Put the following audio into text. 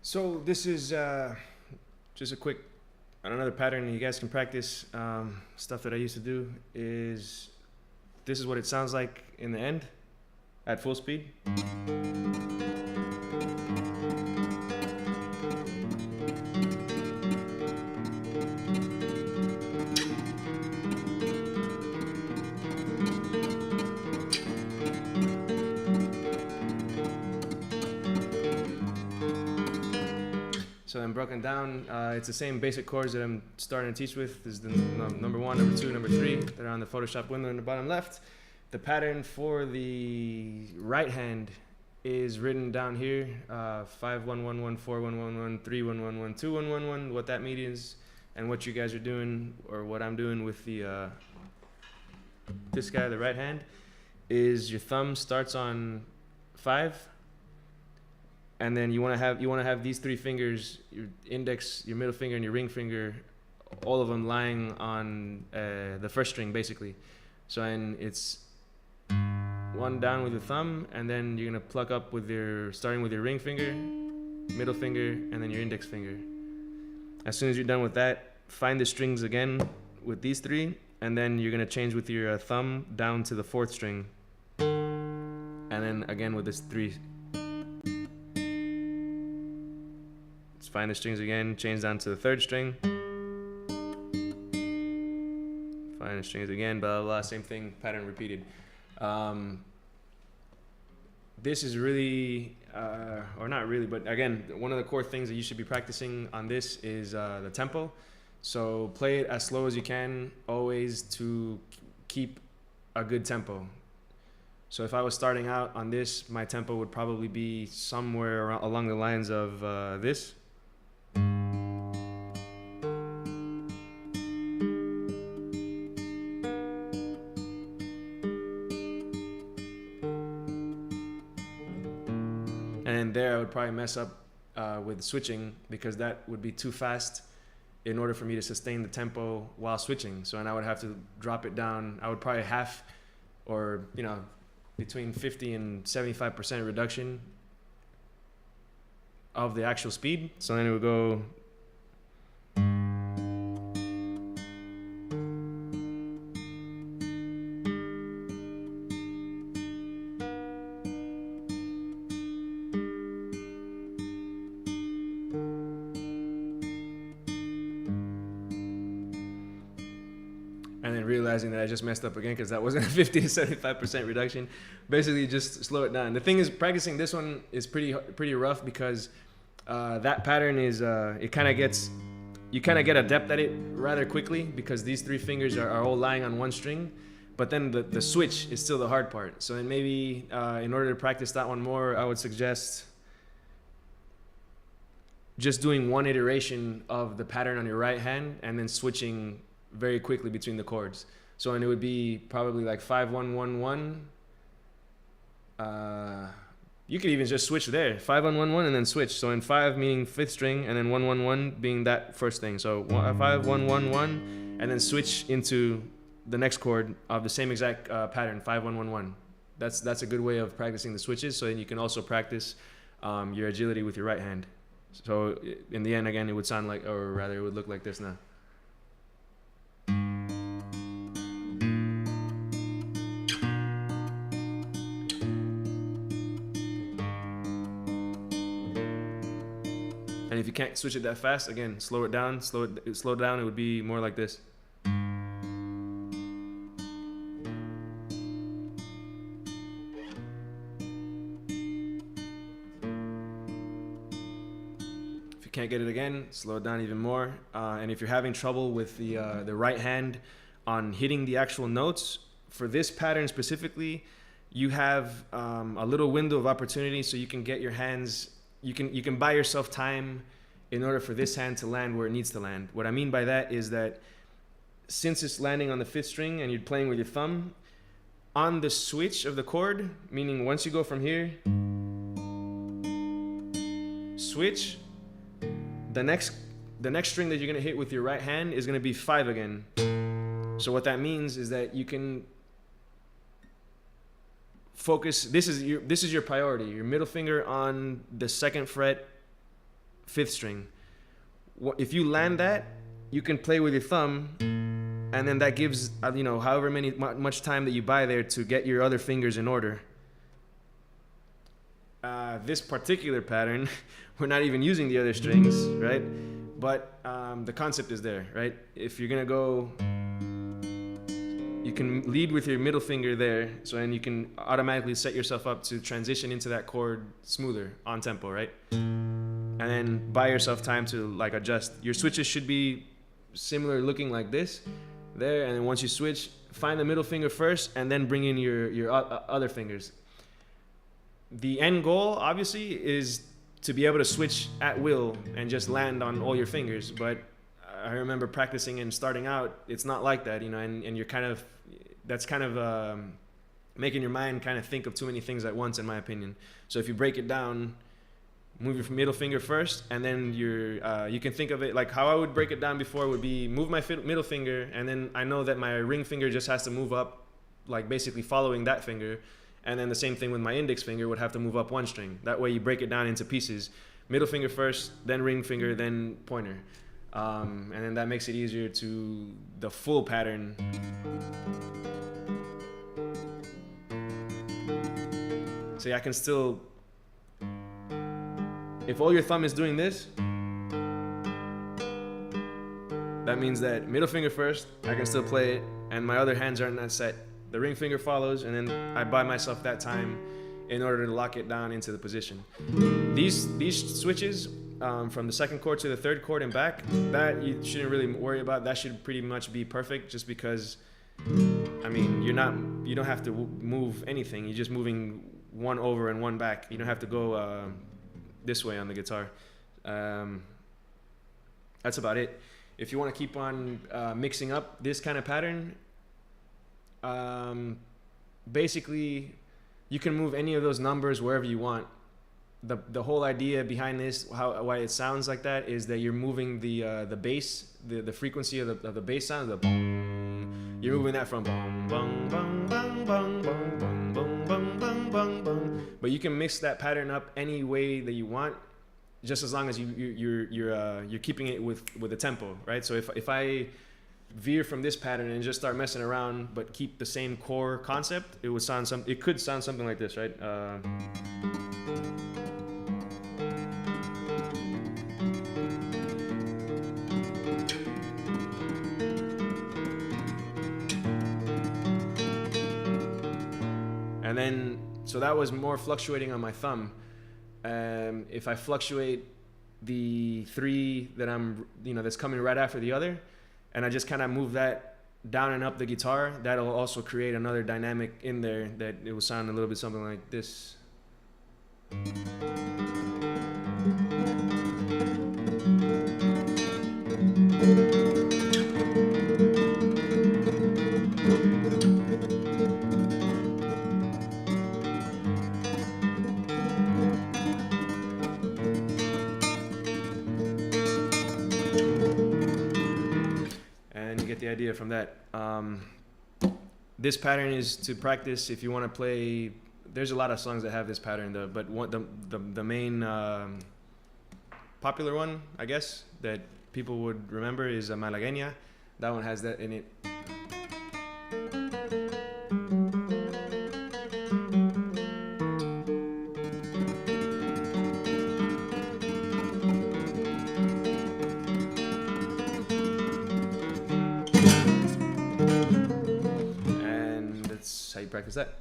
So this is just a quick, another pattern you guys can practice. Stuff that I used to do is, this is what it sounds like in the end at full speed. So then broken down, it's the same basic chords that I'm starting to teach with. This is the number one, number two, number three that are on the Photoshop window in the bottom left. The pattern for the right hand is written down here, 5 1 1 1 4 1 1 1 3 1 1 1 2 1 1 1. What that means and what you guys are doing, or what I'm doing with the this guy, the right hand, is your thumb starts on 5. And then you want to have these three fingers, your index, your middle finger, and your ring finger, all of them lying on the first string, basically. So and it's one down with your thumb, and then you're gonna pluck up with starting with your ring finger, middle finger, and then your index finger. As soon as you're done with that, find the strings again with these three, and then you're gonna change with your thumb down to the 4th string, and then again with this 3. Find the strings again, change down to the 3rd string. Find the strings again, blah, blah, blah, same thing, pattern repeated. This is really, or not really, but again, one of the core things that you should be practicing on this is the tempo. So play it as slow as you can, always, to keep a good tempo. So if I was starting out on this, my tempo would probably be somewhere along the lines of this. And there I would probably mess up with switching, because that would be too fast in order for me to sustain the tempo while switching. So, and I would have to drop it down. I would probably half, or between 50 and 75% reduction of the actual speed. So then it would go. And then realizing that I just messed up again because that wasn't a 50 to 75% reduction. Basically, just slow it down. The thing is, practicing this one is pretty rough, because that pattern is you kind of get adept at it rather quickly, because these 3 fingers are all lying on one string. But then the switch is still the hard part. So then maybe in order to practice that one more, I would suggest just doing one iteration of the pattern on your right hand and then switching very quickly between the chords. So, and it would be probably like 5 1 1 1. You could even just switch there, 5 1 1 1, and then switch. So in 5 meaning 5th string, and then 1 1 1 being that first thing. So 5 1 1 1, and then switch into the next chord of the same exact pattern, 5 1 1 1. That's a good way of practicing the switches. So then you can also practice your agility with your right hand. So in the end, again, it would sound like, or rather, it would look like this now. And if you can't switch it that fast, again, slow it down. Slow it down. It would be more like this. If you can't get it again, slow it down even more. And if you're having trouble with the right hand on hitting the actual notes, for this pattern specifically, you have a little window of opportunity, so you can get your hands. You can buy yourself time in order for this hand to land where it needs to land. What I mean by that is that since it's landing on the 5th string and you're playing with your thumb, on the switch of the chord, meaning once you go from here, switch, the next string that you're gonna hit with your right hand is gonna be 5 again. So what that means is that you can focus. This is your priority. Your middle finger on the 2nd fret fifth string. If you land that, you can play with your thumb, and then that gives however much time that you buy there to get your other fingers in order. This particular pattern, we're not even using the other strings, right? But the concept is there, right? If you're gonna go, you can lead with your middle finger there, and you can automatically set yourself up to transition into that chord smoother on tempo, right? And then buy yourself time to like adjust. Your switches should be similar looking like this, there, and then once you switch, find the middle finger first, and then bring in your other fingers. The end goal, obviously, is to be able to switch at will and just land on all your fingers. But I remember practicing and starting out, it's not like that, and you're that's kind of making your mind kind of think of too many things at once, in my opinion. So if you break it down, move your middle finger first, and then you can think of it like how I would break it down before would be move my middle finger, and then I know that my ring finger just has to move up, like basically following that finger. And then the same thing with my index finger would have to move up one string. That way you break it down into pieces. Middle finger first, then ring finger, then pointer. And then that makes it easier to the full pattern. See, I can still, if all your thumb is doing this, that means that middle finger first, I can still play it, and my other hands aren't that set. The ring finger follows, and then I buy myself that time in order to lock it down into the position. These switches from the second chord to the third chord and back, that you shouldn't really worry about. That should pretty much be perfect, just because, you don't have to move anything. You're just moving one over and one back. You don't have to go this way on the guitar. That's about it. If you want to keep on mixing up this kind of pattern, basically you can move any of those numbers wherever you want. The whole idea behind this, why it sounds like that, is that you're moving the bass, the frequency of the bass sound, the bong. You're moving that from bong bong bong bong bong bong bong bong bong bong bong bong. But you can mix that pattern up any way that you want, just as long as you're keeping it with the tempo, right? So if I veer from this pattern and just start messing around but keep the same core concept, it could sound something like this, right? And then, so that was more fluctuating on my thumb. If I fluctuate the three that that's coming right after the other, and I just kind of move that down and up the guitar, that'll also create another dynamic in there that it will sound a little bit something like this. The idea from that. This pattern is to practice if you want to play. There's a lot of songs that have this pattern, but the main popular one, I guess, that people would remember is malagena. That one has that in it. How you practice that?